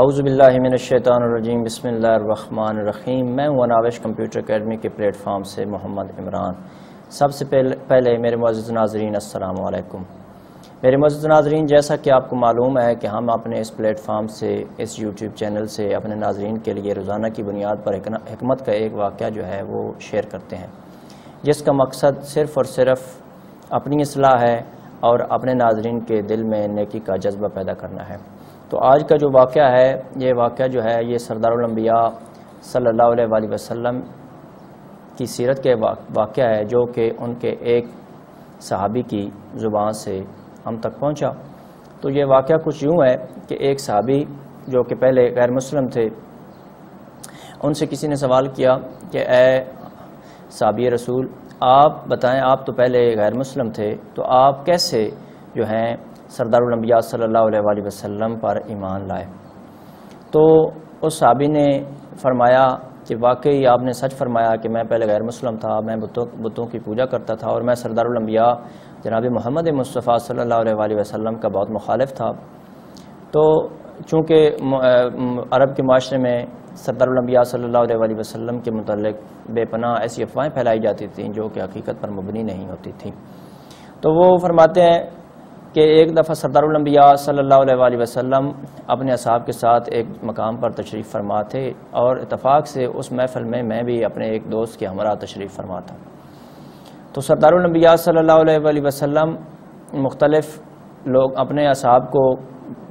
اعوذ باللہ من الشیطان الرجیم، بسم اللہ الرحمن الرحیم۔ میں ہوں اناوش کمپیوٹر اکیڈمی کے پلیٹ فارم سے محمد عمران۔ سب سے پہلے میرے معزز ناظرین السلام علیکم۔ میرے معزز ناظرین، جیسا کہ آپ کو معلوم ہے کہ ہم اپنے اس پلیٹ فارم سے، اس یوٹیوب چینل سے اپنے ناظرین کے لیے روزانہ کی بنیاد پر حکمت کا ایک واقعہ جو ہے وہ شیئر کرتے ہیں، جس کا مقصد صرف اور صرف اپنی اصلاح ہے اور اپنے ناظرین کے دل میں نیکی کا جذبہ پیدا کرنا ہے۔ تو آج کا جو واقعہ ہے، یہ واقعہ جو ہے یہ سردار الانبیاء صلی اللہ علیہ وآلہ وسلم کی سیرت کے واقعہ ہے، جو کہ ان کے ایک صحابی کی زبان سے ہم تک پہنچا۔ تو یہ واقعہ کچھ یوں ہے کہ ایک صحابی جو کہ پہلے غیر مسلم تھے، ان سے کسی نے سوال کیا کہ اے صحابی رسول، آپ بتائیں، آپ تو پہلے غیر مسلم تھے، تو آپ کیسے جو ہیں سردار الانبیاء صلی اللہ علیہ وآلہ وسلم پر ایمان لائے؟ تو اس صحابی نے فرمایا کہ واقعی آپ نے سچ فرمایا کہ میں پہلے غیر مسلم تھا، میں بتوں کی پوجا کرتا تھا، اور میں سردار الانبیاء جناب محمد مصطفیٰ صلی اللہ علیہ وآلہ وسلم کا بہت مخالف تھا۔ تو چونکہ عرب کے معاشرے میں سردار الانبیاء صلی اللہ علیہ وآلہ وسلم کے متعلق بے پناہ ایسی افواہیں پھیلائی جاتی تھیں جو کہ حقیقت پر مبنی نہیں ہوتی تھیں۔ تو وہ فرماتے ہیں کہ ایک دفعہ سردار الانبیاء صلی اللہ علیہ وآلہ وسلم اپنے اصحاب کے ساتھ ایک مقام پر تشریف فرما تھے، اور اتفاق سے اس محفل میں بھی اپنے ایک دوست کے ہمراہ تشریف فرما تھا۔ تو سردار الانبیاء صلی اللہ علیہ وآلہ وسلم مختلف لوگ اپنے اصحاب کو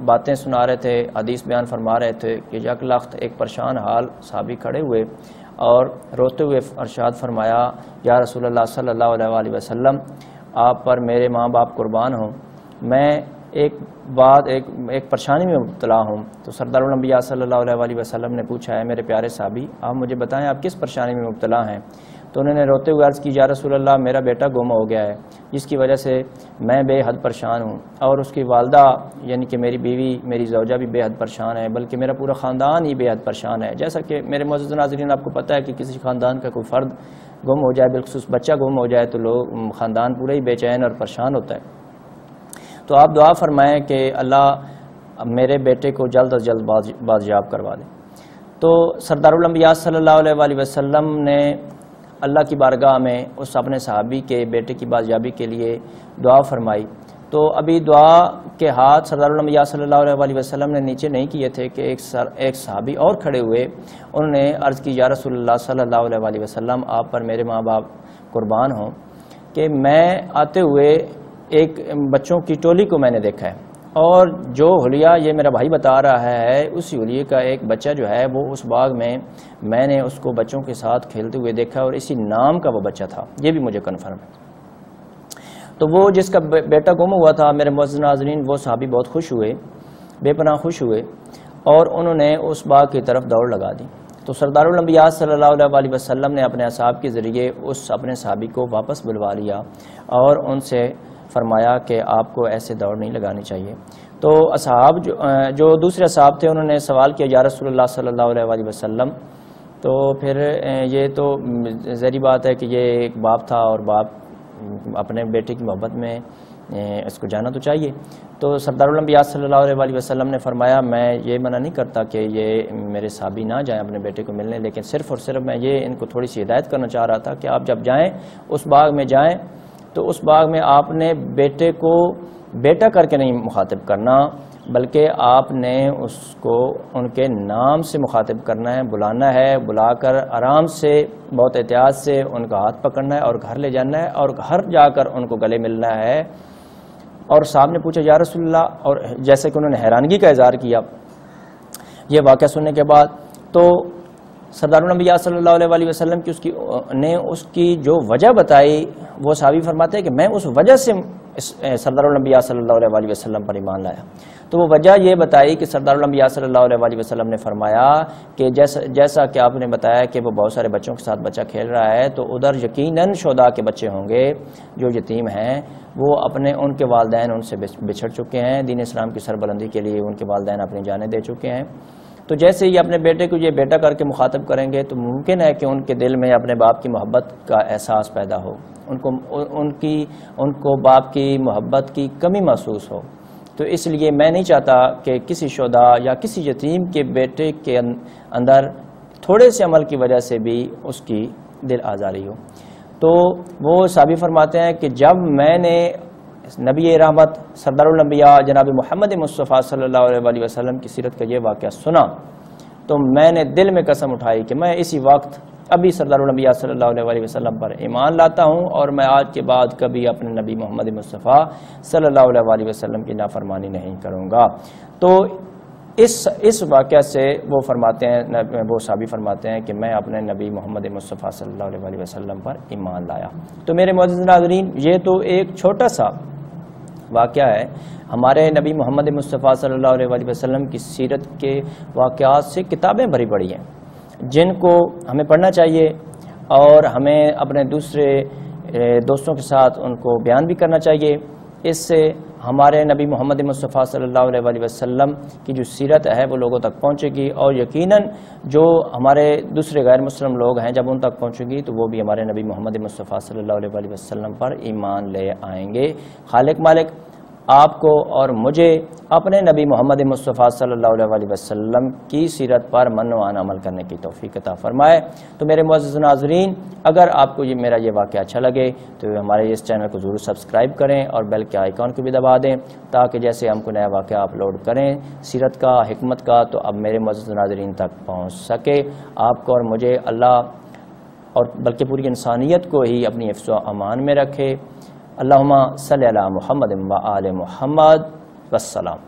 باتیں سنا رہے تھے، حدیث بیان فرما رہے تھے کہ یک لخت ایک پریشان حال صحابی کھڑے ہوئے اور روتے ہوئے ارشاد فرمایا، یا رسول اللہ صلی اللہ علیہ وآلہ وسلم، آپ پر میرے ماں باپ قربان ہوں، میں ایک پریشانی میں مبتلا ہوں۔ تو سردار الانبیاء صلی اللہ علیہ وآلہ وسلم نے پوچھا ہے میرے پیارے صحابی، آپ مجھے بتائیں آپ کس پریشانی میں مبتلا ہیں؟ تو انہوں نے روتے ہوئے عرض کی، یا رسول اللہ، میرا بیٹا گم ہو گیا ہے، جس کی وجہ سے میں بے حد پریشان ہوں، اور اس کی والدہ یعنی کہ میری بیوی، میری زوجہ بھی بے حد پریشان ہے، بلکہ میرا پورا خاندان ہی بے حد پریشان ہے۔ جیسا کہ میرے معزز ناظرین آپ کو پتہ ہے کہ کسی خاندان کا کوئی فرد گم ہو جائے، بالخصوص بچہ گم ہو جائے، تو خاندان پورا ہی بے چین اور پریشان ہوتا ہے۔ تو آپ دعا فرمائیں کہ اللہ میرے بیٹے کو جلد از جلد بازیاب کروا دے۔ تو سردار الانبیاء صلی اللہ علیہ وآلہ وسلم نے اللہ کی بارگاہ میں اس اپنے صحابی کے بیٹے کی بازیابی کے لیے دعا فرمائی۔ تو ابھی دعا کے ہاتھ سردار الانبیاء صلی اللہ علیہ وآلہ وسلم نے نیچے نہیں کیے تھے کہ ایک صحابی اور کھڑے ہوئے، انہوں نے عرض کی، یا رسول اللہ صلی اللہ علیہ وآلہ وسلم، آپ پر میرے ماں باپ قربان ہوں کہ میں آتے ہوئے ایک بچوں کی ٹولی کو میں نے دیکھا ہے، اور جو حلیہ یہ میرا بھائی بتا رہا ہے، اسی حلیے کا ایک بچہ جو ہے وہ اس باغ میں نے اس کو بچوں کے ساتھ کھیلتے ہوئے دیکھا، اور اسی نام کا وہ بچہ تھا، یہ بھی مجھے کنفرم ہے۔ تو وہ جس کا بیٹا گم ہوا تھا، میرے معزز ناظرین، وہ صحابی بہت خوش ہوئے، بے پناہ خوش ہوئے، اور انہوں نے اس باغ کی طرف دوڑ لگا دی۔ تو سردار الانبیاء صلی اللہ علیہ وآلہ وسلم نے اپنے اصحاب کے ذریعے اس اپنے صحابی کو واپس بلوا لیا اور ان سے فرمایا کہ آپ کو ایسے دوڑ نہیں لگانی چاہیے۔ تو اصحاب جو دوسرے اصحاب تھے، انہوں نے سوال کیا، یا رسول اللہ صلی اللہ علیہ وآلہ وسلم، تو پھر یہ تو ظاہری بات ہے کہ یہ ایک باپ تھا، اور باپ اپنے بیٹے کی محبت میں اس کو جانا تو چاہیے۔ تو سردار الانبیاء صلی اللہ علیہ وآلہ وسلم نے فرمایا، میں یہ منع نہیں کرتا کہ یہ میرے صحابی نہ جائیں اپنے بیٹے کو ملنے، لیکن صرف اور صرف میں یہ ان کو تھوڑی سی ہدایت کرنا چاہ رہا تھا کہ آپ جب جائیں اس باغ میں جائیں تو اس باغ میں آپ نے بیٹے کو بیٹا کر کے نہیں مخاطب کرنا، بلکہ آپ نے اس کو ان کے نام سے مخاطب کرنا ہے، بلانا ہے، بلا کر آرام سے بہت احتیاط سے ان کا ہاتھ پکڑنا ہے اور گھر لے جانا ہے، اور گھر جا کر ان کو گلے ملنا ہے۔ اور صاحب نے پوچھا، یا رسول اللہ، اور جیسے کہ انہوں نے حیرانگی کا اظہار کیا یہ واقعہ سننے کے بعد، تو سردار الانبیاء صلی اللہ علیہ وآلہ وسلم نے اس کی جو وجہ بتائی، وہ صحابی فرماتے ہیں کہ میں اس وجہ سے سردار الانبیاء صلی اللہ علیہ وآلہ وسلم پر ایمان لایا۔ تو وہ وجہ یہ بتائی کہ سردار الانبیاء صلی اللہ علیہ وآلہ وسلم نے فرمایا کہ جیسا کہ آپ نے بتایا کہ وہ بہت سارے بچوں کے ساتھ بچہ کھیل رہا ہے، تو ادھر یقیناً شہداء کے بچے ہوں گے جو یتیم ہیں، وہ ان کے والدین ان سے بچھڑ چکے ہیں، دین اسلام کی سربلندی کے لیے ان کے والدین اپنی جانیں دے چکے ہیں۔ تو جیسے ہی اپنے بیٹے کو یہ بیٹا کر کے مخاطب کریں گے تو ممکن ہے کہ ان کے دل میں اپنے باپ کی محبت کا احساس پیدا ہو، ان کو باپ کی محبت کی کمی محسوس ہو، تو اس لیے میں نہیں چاہتا کہ کسی شہدا یا کسی یتیم کے بیٹے کے اندر تھوڑے سے عمل کی وجہ سے بھی اس کی دل آزاری ہو۔ تو وہ صحابی فرماتے ہیں کہ جب میں نے نبی رحمت سردار الانبیاء جناب محمد مصطفیٰ صلی اللہ علیہ وسلم کی سیرت کا یہ واقعہ سنا تو میں نے دل میں قسم اٹھائی کہ میں اسی وقت ابھی سردار الانبیاء صلی اللہ علیہ وسلم پر ایمان لاتا ہوں، اور میں آج کے بعد کبھی اپنے نبی محمد مصطفیٰ صلی اللہ علیہ وسلم کی نافرمانی نہیں کروں گا۔ تو اس واقعہ سے وہ فرماتے ہیں، وہ صحابی فرماتے ہیں کہ میں اپنے نبی محمد مصطفیٰ صلی اللہ علیہ وسلم پر ایمان لایا۔ تو میرے معزز ناظرین، یہ تو ایک چھوٹا سا واقعہ ہے۔ ہمارے نبی محمد مصطفیٰ صلی اللہ علیہ وسلم کی سیرت کے واقعات سے کتابیں بھری پڑی ہیں جن کو ہمیں پڑھنا چاہیے، اور ہمیں اپنے دوسرے دوستوں کے ساتھ ان کو بیان بھی کرنا چاہیے۔ اس سے ہمارے نبی محمد مصطفیٰ صلی اللہ علیہ وسلم کی جو سیرت ہے وہ لوگوں تک پہنچے گی، اور یقیناً جو ہمارے دوسرے غیر مسلم لوگ ہیں جب ان تک پہنچے گی تو وہ بھی ہمارے نبی محمد مصطفیٰ صلی اللہ علیہ وسلم پر ایمان لے آئیں گے۔ خالق مالک آپ کو اور مجھے اپنے نبی محمد مصطفیٰ صلی اللہ علیہ وسلم کی سیرت پر منوان عمل کرنے کی توفیق عطا فرمائے۔ تو میرے معزز ناظرین، اگر آپ کو میرا یہ واقعہ اچھا لگے تو ہمارے اس چینل کو ضرور سبسکرائب کریں اور بیل کے آئیکن کو بھی دبا دیں، تاکہ جیسے ہم کو نیا واقعہ اپلوڈ کریں سیرت کا، حکمت کا، تو اب میرے معزز ناظرین تک پہنچ سکے۔ آپ کو اور مجھے اللہ اور بلکہ پوری انسانیت کو ہی اپنی حفظ و امان میں رکھے۔ اللہم صلی علی محمد و آل محمد، والسلام۔